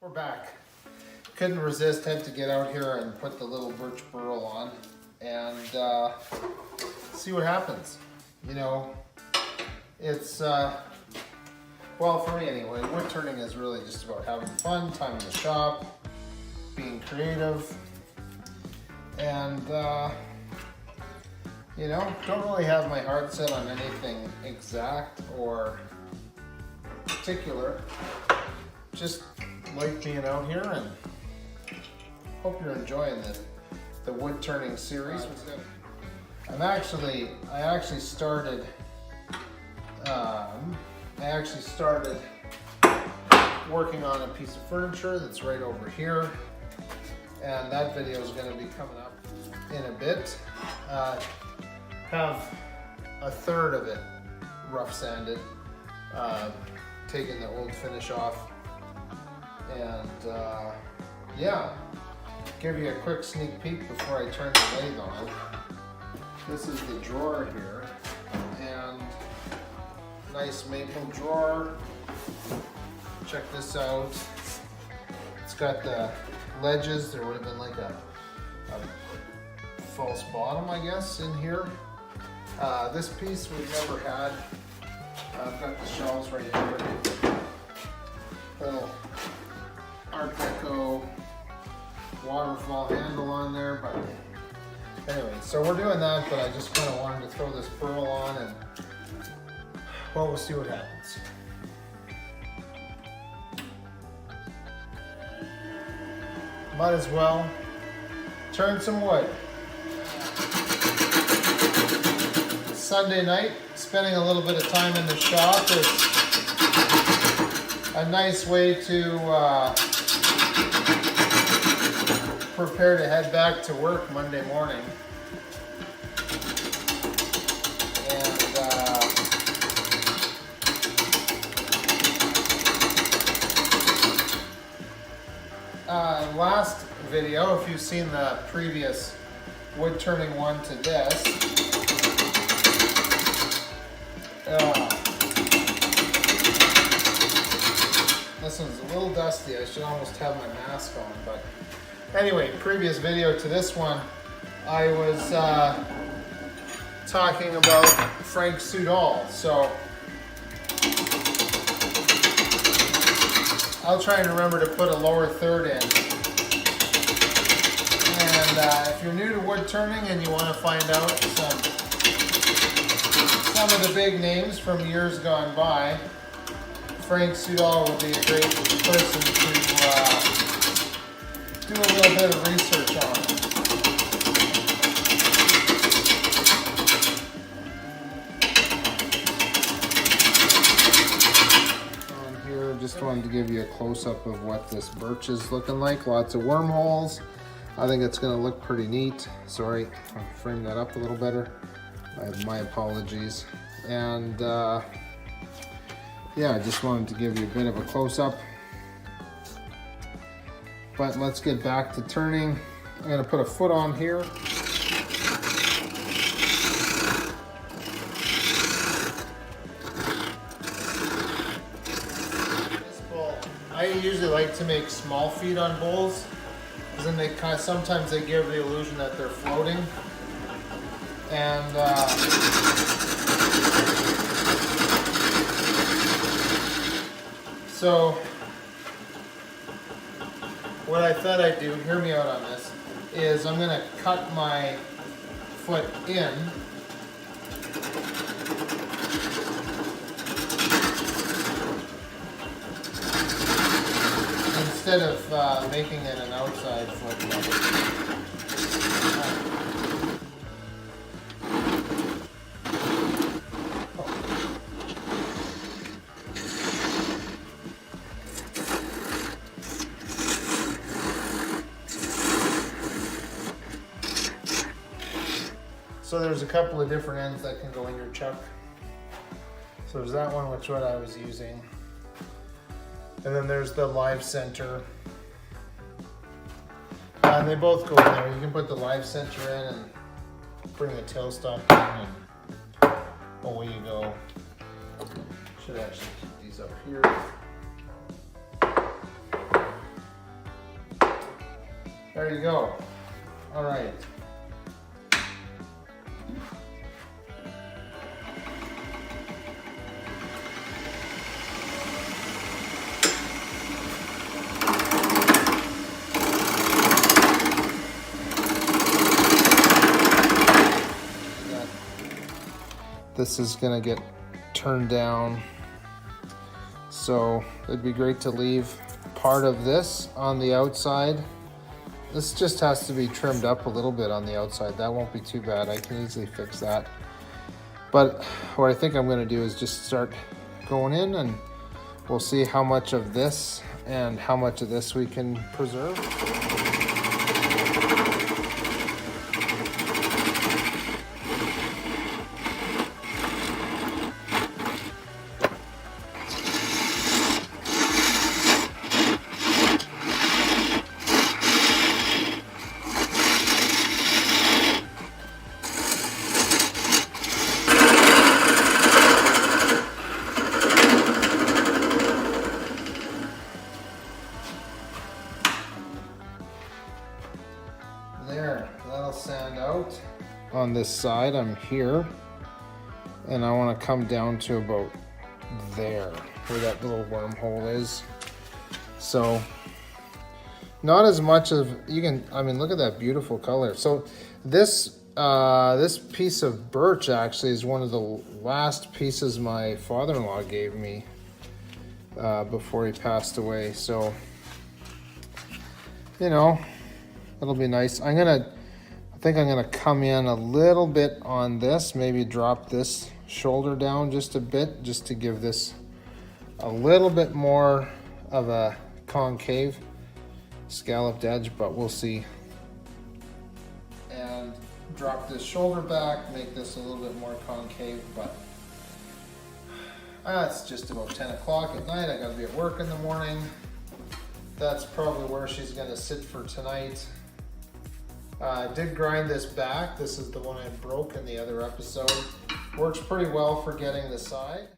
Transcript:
We're back. Couldn't resist, had to get out here and put the little birch burl on and see what happens. You know, it's, well, for me anyway, wood turning is really just about having fun, time in the shop, being creative, and you know, don't really have my heart set on anything exact or particular. Just like being out here, and hope you're enjoying the wood turning series. I actually started working on a piece of furniture that's right over here, and that video is going to be coming up in a bit. Have a third of it rough sanded, taking the old finish off, and yeah, give you a quick sneak peek before I turn the lathe on. This is the drawer here, and nice maple drawer. Check this out. It's got the ledges. There would have been like a false bottom, I guess, in here. This piece we've never had. I've got the shelves right here. Little Art Deco waterfall handle on there, but anyway, so we're doing that, but I just kind of wanted to throw this burl on, and well, we'll see what happens. Might as well turn some wood. Sunday night, spending a little bit of time in the shop is a nice way to prepare to head back to work Monday morning. And last video, if you've seen the previous wood turning one to this, this one's a little dusty. I should almost have my mask on, but anyway, previous video to this one, I was talking about Frank Sudol. So I'll try and remember to put a lower third in. And if you're new to wood turning and you want to find out some of the big names from years gone by, Frank Sudol would be a great person to do a little bit of research on. On here, just wanted to give you a close-up of what this birch is looking like. Lots of wormholes. I think it's going to look pretty neat. Sorry, I'll frame that up a little better. My apologies. And yeah, I just wanted to give you a bit of a close-up. But let's get back to turning. I'm going to put a foot on here. This bowl, I usually like to make small feet on bowls, because then they sometimes they give the illusion that they're floating. And so what I thought I'd do, hear me out on this, is I'm going to cut my foot in. Instead of making it an outside foot. So there's a couple of different ends that can go in your chuck. So there's that one, which what I was using. And then there's the live center. And they both go in there. You can put the live center in and bring the tailstock in, and away you go. Should actually keep these up here. There you go. All right. This is gonna get turned down, so it'd be great to leave part of this on the outside. This just has to be trimmed up a little bit on the outside. That won't be too bad. I can easily fix that. But what I think I'm gonna do is just start going in, and we'll see how much of this and how much of this we can preserve. There, that'll sand out. On this side, I'm here, and I want to come down to about there, where that little wormhole is. So, not as much of, you can, I mean, look at that beautiful color. So this, this piece of birch actually is one of the last pieces my father-in-law gave me before he passed away. So, you know, it'll be nice. I think I'm gonna come in a little bit on this, maybe drop this shoulder down just a bit, just to give this a little bit more of a concave scalloped edge, but we'll see. And drop this shoulder back, make this a little bit more concave, but it's just about 10 o'clock at night. I gotta be at work in the morning. That's probably where she's gonna sit for tonight. I did grind this back. This is the one I broke in the other episode. Works pretty well for getting the side.